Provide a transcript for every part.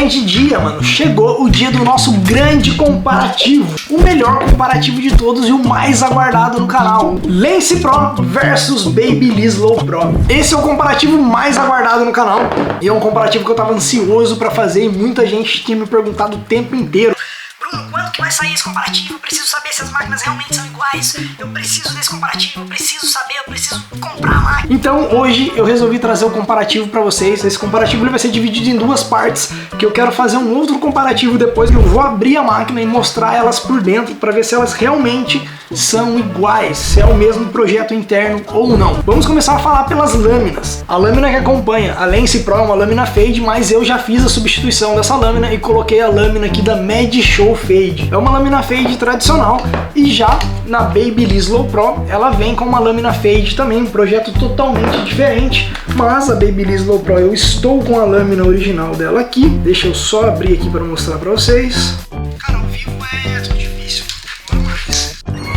grande dia, mano. Chegou o dia do nosso grande comparativo. O melhor comparativo de todos e o mais aguardado no canal. Lance Pro versus Babyliss Low Pro. Esse é o comparativo mais aguardado no canal. E é um comparativo que eu tava ansioso pra fazer e muita gente tinha me perguntado o tempo inteiro. Bruno, quando que vai sair esse comparativo? Eu preciso saber se as máquinas realmente são iguais. Eu preciso desse comparativo, eu preciso saber, eu preciso comprar a máquina. Então hoje eu resolvi trazer o comparativo pra vocês. Esse comparativo ele vai ser dividido em duas partes, que eu quero fazer um outro comparativo depois, que eu vou abrir a máquina e mostrar elas por dentro pra ver se elas realmente são iguais, se é o mesmo projeto interno ou não. Vamos começar a falar pelas lâminas. A lâmina que acompanha a Lance Pro é uma lâmina fade, mas eu já fiz a substituição dessa lâmina e coloquei a lâmina aqui da Medi-Show Fade. É uma lâmina fade tradicional e já na Babyliss Low Pro ela vem com uma lâmina fade também, um projeto totalmente diferente, mas a Babyliss Low Pro eu estou com a lâmina original dela aqui. Deixa eu só abrir aqui para mostrar para vocês. Cara, ao vivo é tudo difícil.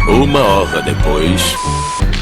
Uma hora depois.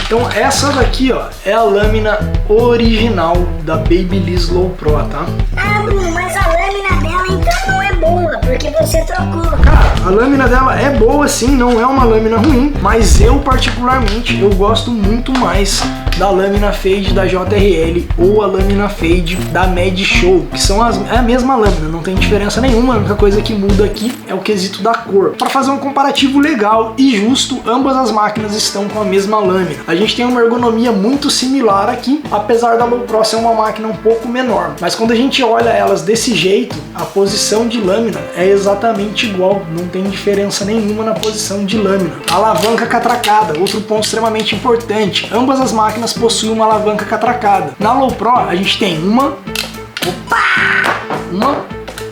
Então essa daqui, ó, é a lâmina original da Babyliss Low Pro, tá? Ah, Bruno, mas a lâmina dela então não é boa, porque você trocou. Cara, a lâmina dela é boa sim, não é uma lâmina ruim, mas eu particularmente, eu gosto muito mais da lâmina fade da JRL ou a lâmina fade da Medi-Show, que são é a mesma lâmina, não tem diferença nenhuma, a única coisa que muda aqui é o quesito da cor. Para fazer um comparativo legal e justo, ambas as máquinas estão com a mesma lâmina. A gente tem uma ergonomia muito similar aqui, apesar da Low Pro ser uma máquina um pouco menor, mas quando a gente olha elas desse jeito, a posição de lâmina é exatamente igual, não tem diferença nenhuma na posição de lâmina. Alavanca catracada, outro ponto extremamente importante, ambas as máquinas possuem uma alavanca catracada. Na Low Pro a gente tem uma,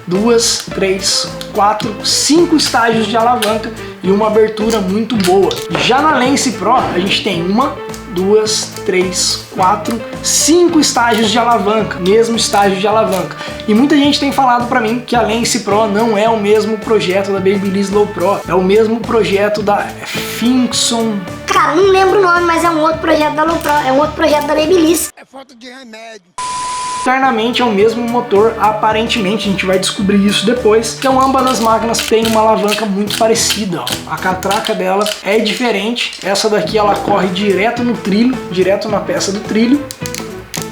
duas, três, quatro, 5 estágios de alavanca e uma abertura muito boa. Já na Lance Pro a gente tem uma, duas, três, quatro, 5 estágios de alavanca, mesmo estágio de alavanca. E muita gente tem falado pra mim que a Lance Pro não é o mesmo projeto da Babyliss Low Pro, é o mesmo projeto da Finxon. Cara, não lembro o nome, mas é um outro projeto da Low Pro, é um outro projeto da Babyliss. É falta de remédio. Internamente é o mesmo motor, aparentemente, a gente vai descobrir isso depois. Então ambas as máquinas têm uma alavanca muito parecida, ó. A catraca dela é diferente, essa daqui ela corre direto no trilho, direto na peça do trilho,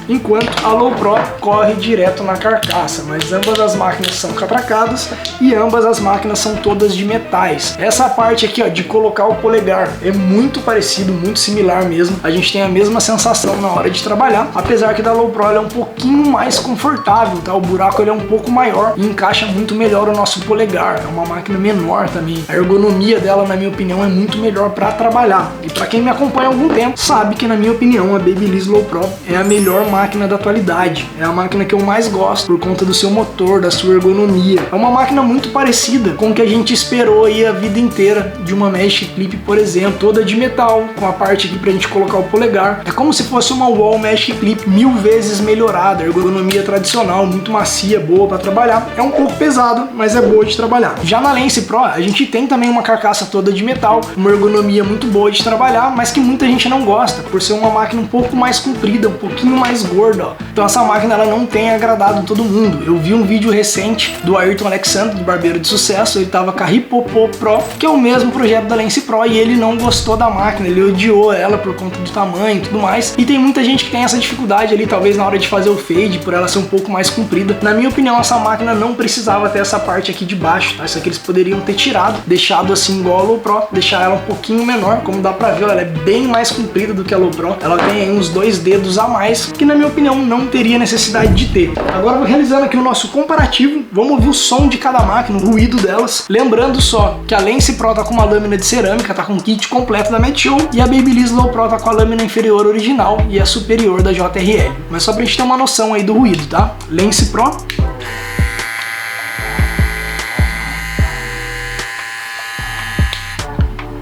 enquanto a Low Pro corre direto na carcaça, mas ambas as máquinas são catracadas e ambas as máquinas são todas de metais. Essa parte aqui, ó, de colocar o polegar é muito parecido, muito similar mesmo. A gente tem a mesma sensação na hora de trabalhar, apesar que da Low Pro ela é um pouquinho mais confortável, tá? O buraco ele é um pouco maior e encaixa muito melhor o nosso polegar. É uma máquina menor também. A ergonomia dela, na minha opinião, é muito melhor para trabalhar. E para quem me acompanha há algum tempo, sabe que na minha opinião a Babyliss Low Pro é a melhor máquina da atualidade. É a máquina que eu mais gosto por conta do seu motor, da sua ergonomia. É uma máquina muito parecida com o que a gente esperou aí a vida inteira de uma Mesh Clip, por exemplo, toda de metal, com a parte aqui pra gente colocar o polegar. É como se fosse uma Wall Mesh Clip 1000 vezes melhorada, ergonomia tradicional, muito macia, boa para trabalhar. É um pouco pesada, mas é boa de trabalhar. Já na Lance Pro, a gente tem também uma carcaça toda de metal, uma ergonomia muito boa de trabalhar, mas que muita gente não gosta, por ser uma máquina um pouco mais comprida, um pouquinho mais gorda, ó. Então essa máquina ela não tem agradado todo mundo. Eu vi um vídeo recente do Ayrton Alexandre, de barbeiro de sucesso, ele tava com a Ripopô Pro, que é o mesmo projeto da Lance Pro, e ele não gostou da máquina, ele odiou ela por conta do tamanho e tudo mais. E tem muita gente que tem essa dificuldade ali, talvez na hora de fazer o fade, por ela ser um pouco mais comprida. Na minha opinião, essa máquina não precisava ter essa parte aqui de baixo, tá? Isso aqui eles poderiam ter tirado, deixado assim igual a Low Pro, deixar ela um pouquinho menor. Como dá pra ver, ela é bem mais comprida do que a Low Pro. Ela tem aí uns 2 dedos a mais, que na minha opinião não teria necessidade de ter. Agora vou realizando aqui o nosso comparativo, vamos ouvir o som de cada máquina, o ruído delas. Lembrando só que a Lance Pro tá com uma lâmina de cerâmica, tá com o kit completo da Medi-Show, e a Babyliss Low Pro tá com a lâmina inferior original e a superior da JRL. Mas só pra gente ter uma noção aí do ruído, tá? Lance Pro.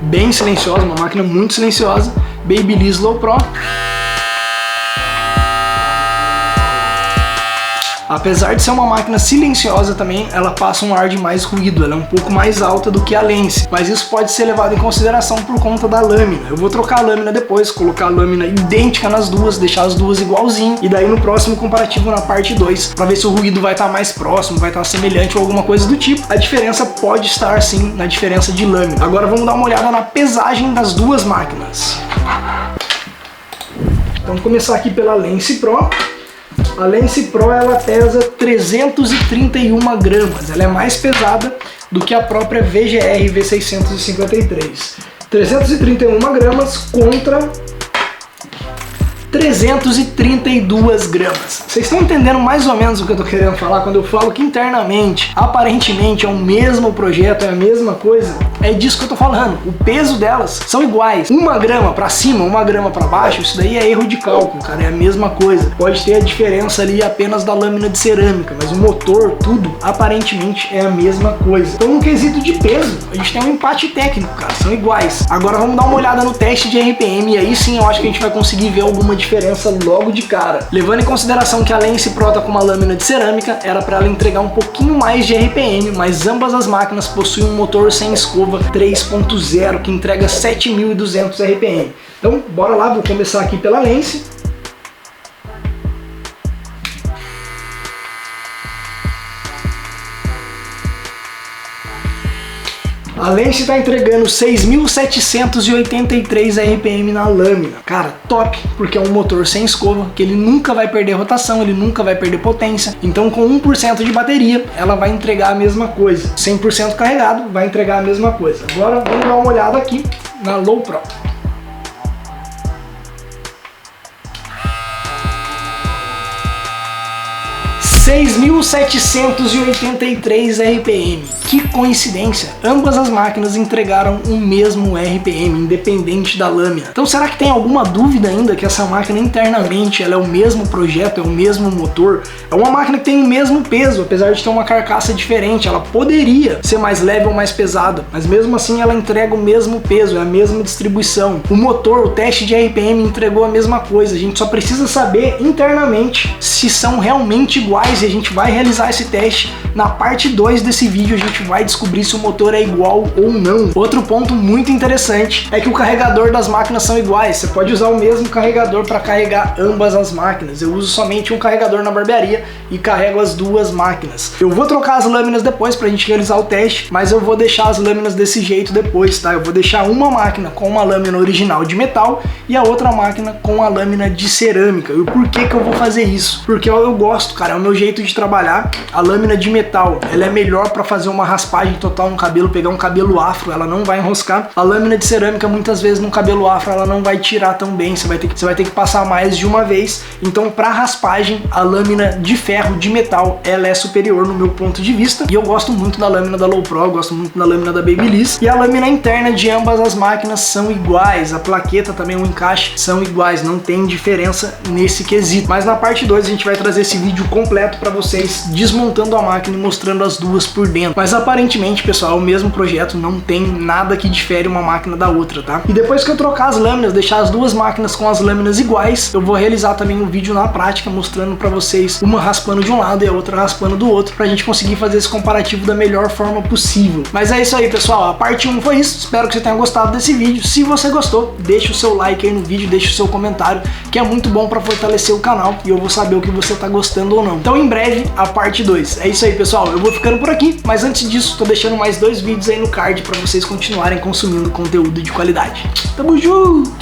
Bem silenciosa, uma máquina muito silenciosa. Babyliss Low Pro. Apesar de ser uma máquina silenciosa também, ela passa um ar de mais ruído, ela é um pouco mais alta do que a Lance, mas isso pode ser levado em consideração por conta da lâmina. Eu vou trocar a lâmina depois, colocar a lâmina idêntica nas duas, deixar as duas igualzinho, e daí no próximo comparativo na parte 2, para ver se o ruído vai estar mais próximo, vai estar semelhante ou alguma coisa do tipo. A diferença pode estar sim na diferença de lâmina. Agora vamos dar uma olhada na pesagem das duas máquinas. Vamos começar aqui pela Lance Pro. A Lance Pro ela pesa 331 gramas, ela é mais pesada do que a própria VGR V653. 331 gramas contra 332 gramas. Vocês estão entendendo mais ou menos o que eu tô querendo falar quando eu falo que internamente, aparentemente é o mesmo projeto, é a mesma coisa? É disso que eu tô falando. O peso delas são iguais. 1 grama pra cima, 1 grama pra baixo, isso daí é erro de cálculo, cara, é a mesma coisa. Pode ter a diferença ali apenas da lâmina de cerâmica, mas o motor, tudo, aparentemente é a mesma coisa. Então no quesito de peso, a gente tem um empate técnico, cara, são iguais. Agora vamos dar uma olhada no teste de RPM e aí sim eu acho que a gente vai conseguir ver alguma diferença logo de cara. Levando em consideração que a Lance Pro tá com uma lâmina de cerâmica, era para ela entregar um pouquinho mais de RPM, mas ambas as máquinas possuem um motor sem escova 3.0 que entrega 7.200 RPM. Então bora lá, vou começar aqui pela Lance. A Lance está entregando 6.783 RPM na lâmina. Cara, top, porque é um motor sem escova, que ele nunca vai perder rotação, ele nunca vai perder potência. Então com 1% de bateria, ela vai entregar a mesma coisa. 100% carregado, vai entregar a mesma coisa. Agora vamos dar uma olhada aqui na Low Pro. 6.783 RPM. Que coincidência! Ambas as máquinas entregaram o mesmo RPM, independente da lâmina. Então será que tem alguma dúvida ainda que essa máquina internamente ela é o mesmo projeto, é o mesmo motor? É uma máquina que tem o mesmo peso, apesar de ter uma carcaça diferente. Ela poderia ser mais leve ou mais pesada, mas mesmo assim ela entrega o mesmo peso, é a mesma distribuição. O motor, o teste de RPM entregou a mesma coisa. A gente só precisa saber internamente se são realmente iguais e a gente vai realizar esse teste. Na parte 2 desse vídeo a gente vai descobrir se o motor é igual ou não. Outro ponto muito interessante é que o carregador das máquinas são iguais. Você pode usar o mesmo carregador para carregar ambas as máquinas. Eu uso somente um carregador na barbearia e carrego as duas máquinas. Eu vou trocar as lâminas depois pra gente realizar o teste, mas eu vou deixar as lâminas desse jeito depois, tá? Eu vou deixar uma máquina com uma lâmina original de metal e a outra máquina com a lâmina de cerâmica. E o porquê que eu vou fazer isso? Porque eu gosto, cara, é o meu jeito de trabalhar. A lâmina de metal, ela é melhor para fazer uma raspagem total no cabelo, pegar um cabelo afro, ela não vai enroscar. A lâmina de cerâmica, muitas vezes no cabelo afro, ela não vai tirar tão bem, você vai ter que passar mais de uma vez. Então, para raspagem, a lâmina de ferro, de metal, ela é superior no meu ponto de vista. E eu gosto muito da lâmina da Low Pro, eu gosto muito da lâmina da Babyliss. E a lâmina interna de ambas as máquinas são iguais, a plaqueta também, o encaixe são iguais, não tem diferença nesse quesito. Mas na parte 2 a gente vai trazer esse vídeo completo para vocês, desmontando a máquina e mostrando as duas por dentro. Mas aparentemente, pessoal, é o mesmo projeto, não tem nada que difere uma máquina da outra, tá? E depois que eu trocar as lâminas, deixar as duas máquinas com as lâminas iguais, eu vou realizar também um vídeo na prática, mostrando pra vocês uma raspando de um lado e a outra raspando do outro, pra gente conseguir fazer esse comparativo da melhor forma possível. Mas é isso aí, pessoal, a parte 1 foi isso, espero que você tenha gostado desse vídeo. Se você gostou, deixa o seu like aí no vídeo, deixa o seu comentário, que é muito bom pra fortalecer o canal e eu vou saber o que você tá gostando ou não. Então em breve, a parte 2. É isso aí, pessoal, eu vou ficando por aqui, mas antes disso, tô deixando mais 2 vídeos aí no card pra vocês continuarem consumindo conteúdo de qualidade. Tamo junto!